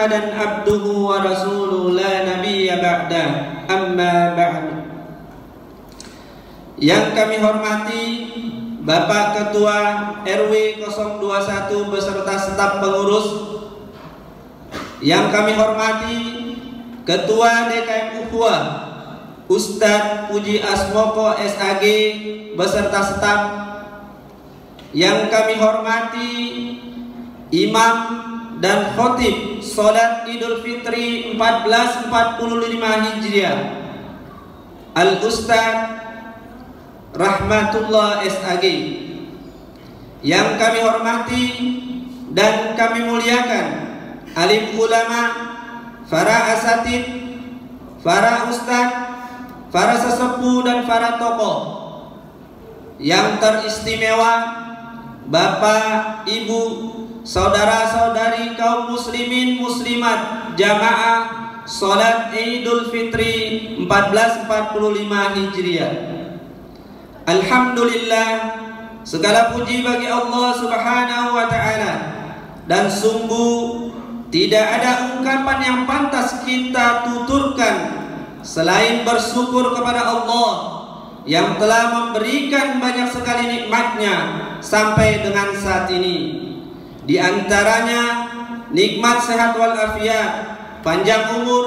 Muhammadan abduhu wa rasuluhu la nabiyya ba'da, amma ba'd. Yang kami hormati Bapak Ketua RW 021 beserta staf pengurus, yang kami hormati Ketua DKM Ukhuwah Ustadz Puji Asmoko SAG beserta staf, yang kami hormati Imam dan Khotib Salat Idul Fitri 1445 Hijriah Al-Ustadz Rahmatullah SAG, yang kami hormati dan kami muliakan alim ulama, para asatid, para ustadz, para sesepuh dan para tokoh yang teristimewa, Bapak, Ibu, saudara-saudari kaum muslimin muslimat jamaah Salat Idul Fitri 1445 Hijriah. Alhamdulillah, segala puji bagi Allah Subhanahu wa ta'ala, dan sungguh tidak ada ungkapan yang pantas kita tuturkan selain bersyukur kepada Allah yang telah memberikan banyak sekali nikmatnya sampai dengan saat ini. Di antaranya nikmat sehat walafiat, panjang umur,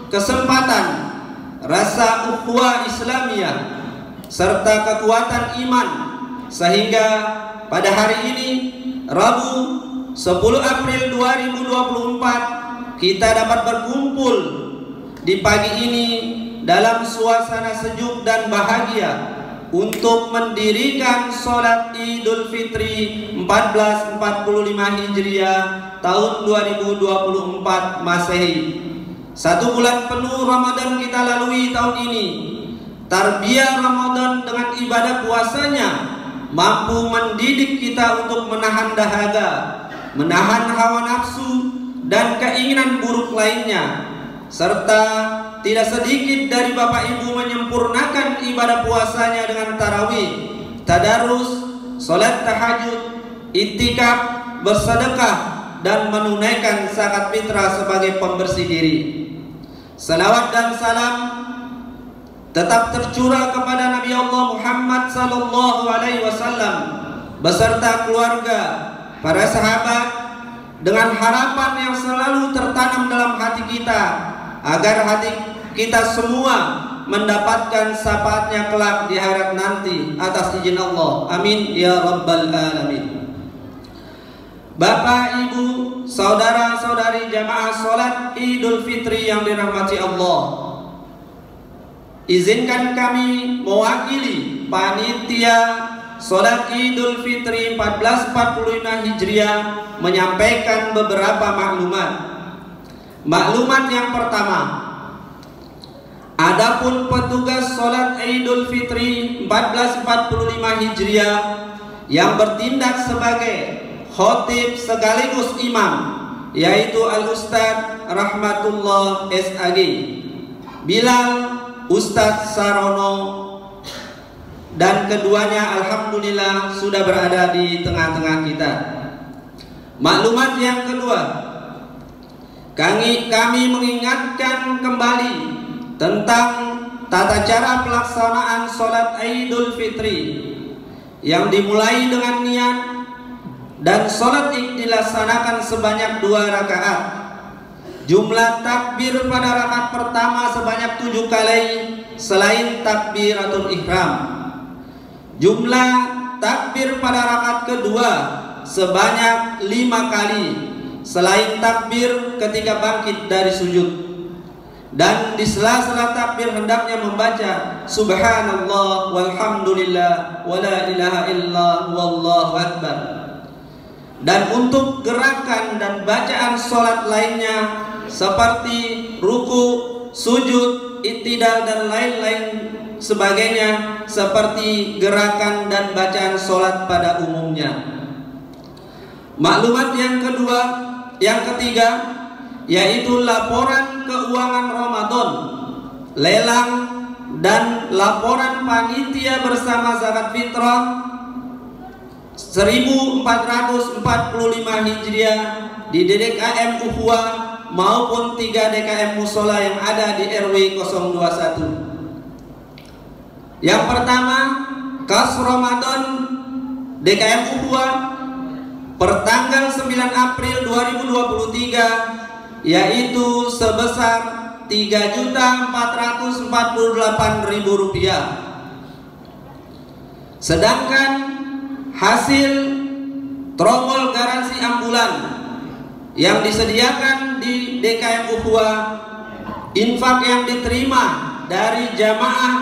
kesempatan, rasa ukhuwah Islamiyah, serta kekuatan iman, sehingga pada hari ini Rabu 10 April 2024 kita dapat berkumpul di pagi ini dalam suasana sejuk dan bahagia untuk mendirikan Salat Idul Fitri 1445 Hijriah tahun 2024 Masehi. 1 bulan penuh Ramadan kita lalui tahun ini. Tarbiyah Ramadan dengan ibadah puasanya mampu mendidik kita untuk menahan dahaga, menahan hawa nafsu dan keinginan buruk lainnya, serta tidak sedikit dari Bapak Ibu menyempurnakan ibadah puasanya dengan tarawih, tadarus, salat tahajud, iktikaf, bersedekah, dan menunaikan zakat fitrah sebagai pembersih diri. Salawat dan salam tetap tercurah kepada Nabi Allah Muhammad sallallahu alaihi wasallam beserta keluarga, para sahabat, dengan harapan yang selalu tertanam dalam hati kita agar hati kita semua mendapatkan syafaatnya kelak di akhirat nanti atas izin Allah. Amin ya rabbal alamin. Bapak, Ibu, saudara-saudari jamaah salat Idul Fitri yang dirahmati Allah, izinkan kami mewakili panitia salat Idul Fitri 1445 Hijriah menyampaikan beberapa maklumat. Maklumat yang pertama, adapun petugas salat Idul Fitri 1445 Hijriah yang bertindak sebagai khotib sekaligus imam, yaitu Al-Ustadz Rahmatullah SAG, Bilal Ustadz Sarono, dan keduanya alhamdulillah sudah berada di tengah-tengah kita. Maklumat yang kedua, kami mengingatkan kembali tentang tata cara pelaksanaan sholat Idul Fitri yang dimulai dengan niat dan sholat dilaksanakan sebanyak 2 rakaat. Jumlah takbir pada rakaat pertama sebanyak 7 kali selain takbiratul ihram. Jumlah takbir pada rakaat kedua sebanyak 5 kali selain takbir ketika bangkit dari sujud. Dan di sela-sela takbir hendaknya membaca subhanallah walhamdulillah wala ilaha illallah wallahu akbar. Dan untuk gerakan dan bacaan sholat lainnya seperti ruku, sujud, iktidal dan lain-lain sebagainya seperti gerakan dan bacaan sholat pada umumnya. Maklumat yang ketiga yaitu laporan keuangan Ramadan, lelang dan laporan panitia bersama zakat fitrah 1445 Hijriah di DKM Ukhuwah maupun 3 DKM Musola yang ada di RW 021. Yang pertama, kas Ramadan DKM Ukhuwah pertanggal 9 April 2023 yaitu sebesar Rp3.448.000. Sedangkan hasil tromol garansi ambulan yang disediakan di DKM Ukhuwah, infak yang diterima dari jamaah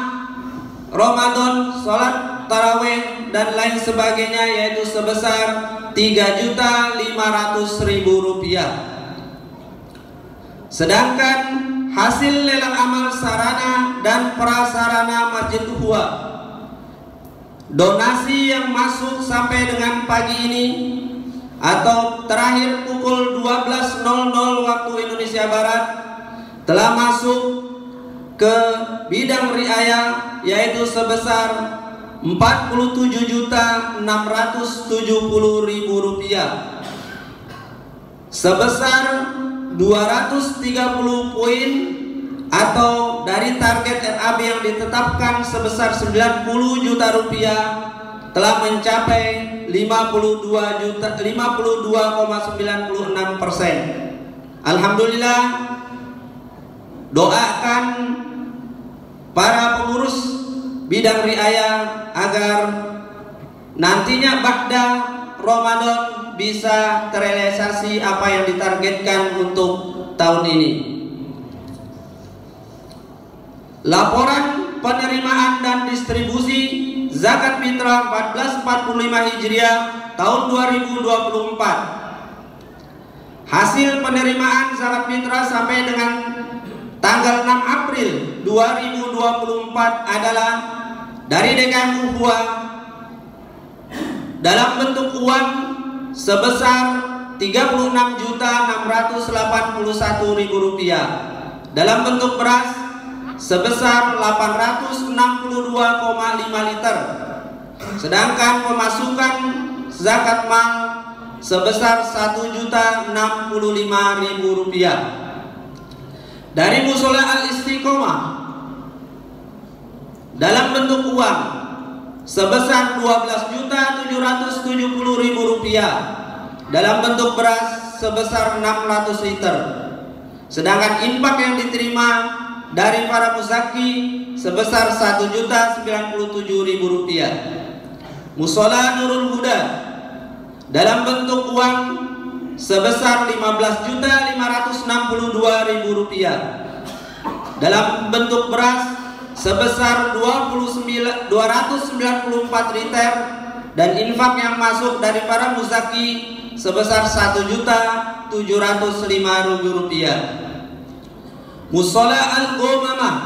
Ramadan, sholat tarawih dan lain sebagainya yaitu sebesar Rp3.500.000. Sedangkan hasil lelang amal sarana dan prasarana Masjid Ukhuwah, donasi yang masuk sampai dengan pagi ini atau terakhir pukul 12.00 waktu Indonesia Barat telah masuk ke bidang riayah yaitu sebesar Rp47.670.000, sebesar 230 poin atau dari target RAB yang ditetapkan sebesar Rp90 juta telah mencapai 52,96%. Alhamdulillah, doakan para pengurus bidang riayah agar nantinya ba'da Ramadan bisa terrealisasi apa yang ditargetkan untuk tahun ini. Laporan penerimaan dan distribusi zakat fitrah 1445 Hijriah tahun 2024. Hasil penerimaan zakat fitrah sampai dengan tanggal 6 April 2024 adalah dari DKM Ukhuwah dalam bentuk uang sebesar Rp36.681.000, dalam bentuk beras sebesar 862,5 liter, sedangkan pemasukan zakat mal sebesar Rp1.065.000. Dari Musola Al-Istiqomah dalam bentuk uang sebesar Rp12.770.000, dalam bentuk beras sebesar 600 liter. Sedangkan infak yang diterima dari para muzaki sebesar Rp1.097.000. Musola Nurul Huda dalam bentuk uang sebesar Rp15.562.000, dalam bentuk beras sebesar 294 liter, dan infak yang masuk dari para muzaki sebesar Rp1.705.000. Musola Al-Ghamamah,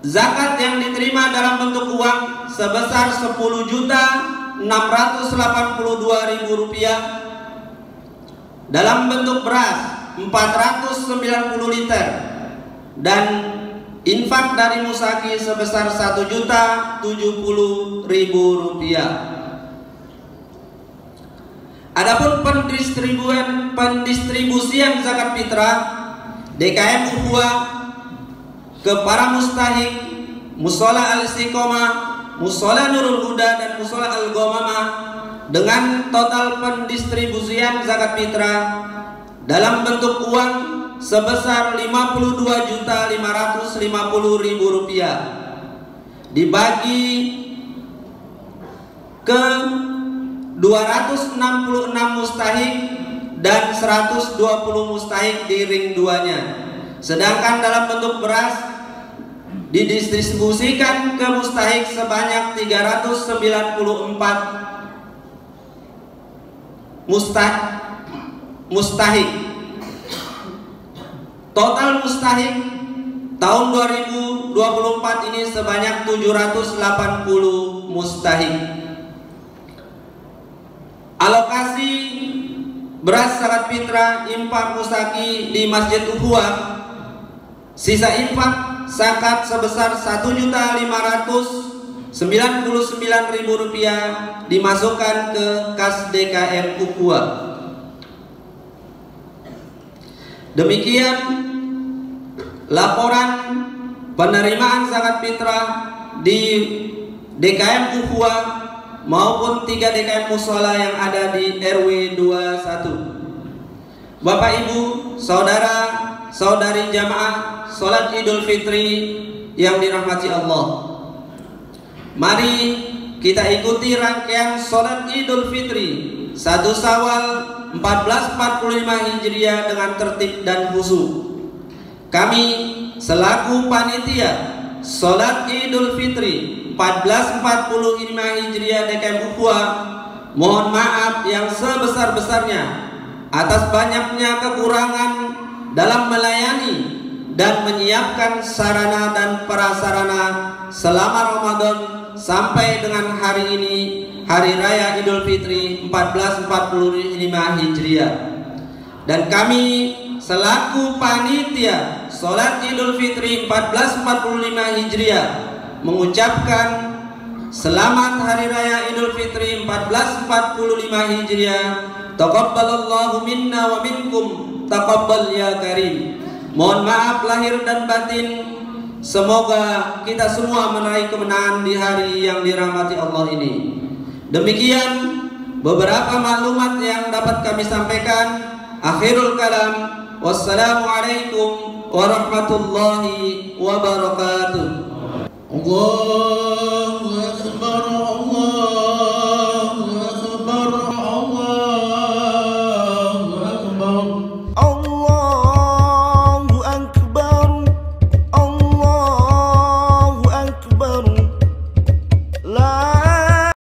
zakat yang diterima dalam bentuk uang sebesar Rp10.682.000, dalam bentuk beras 490 liter, dan infak dari musaki sebesar Rp1.070.000. Adapun pendistribusian zakat fitrah DKM Ukhuwah ke para mustahik Musola Al-Istiqomah, Musola Nurul Huda, dan Musola Al-Ghamamah dengan total pendistribusian zakat fitrah dalam bentuk uang sebesar Rp5.550.000 dibagi ke 266 mustahik dan 120 mustahik di ring 2-nya. Sedangkan dalam bentuk beras didistribusikan ke mustahik sebanyak 394 mustahik. Total mustahik tahun 2024 ini sebanyak 780 mustahik. Alokasi beras zakat fitrah infak musaki di Masjid Ukhuwah, sisa infak zakat sebesar Rp1.599.000 dimasukkan ke kas DKM Ukhuwah. Demikian laporan penerimaan zakat fitrah di DKM Ukhuwah maupun 3 DKM musola yang ada di RW 21. Bapak Ibu, saudara, saudari jamaah salat Idul Fitri yang dirahmati Allah, mari kita ikuti rangkaian salat Idul Fitri 1 Syawal 1445 Hijriah dengan tertib dan khusyuk. Kami selaku panitia salat Idul Fitri 1445 Hijriah DKM Ukhuwah mohon maaf yang sebesar-besarnya atas banyaknya kekurangan dalam melayani dan menyiapkan sarana dan prasarana selama Ramadan sampai dengan hari ini, Hari Raya Idul Fitri 1445 Hijriah. Dan kami selaku panitia salat Idul Fitri 1445 Hijriah mengucapkan selamat Hari Raya Idul Fitri 1445 Hijriah. Taqabbalallahu minna wa minkum, taqabbal ya karim. Mohon maaf lahir dan batin. Semoga kita semua meraih kemenangan di hari yang dirahmati Allah ini. Demikian beberapa maklumat yang dapat kami sampaikan. Akhirul kalam. Wassalamualaikum warahmatullahi wabarakatuh. Allah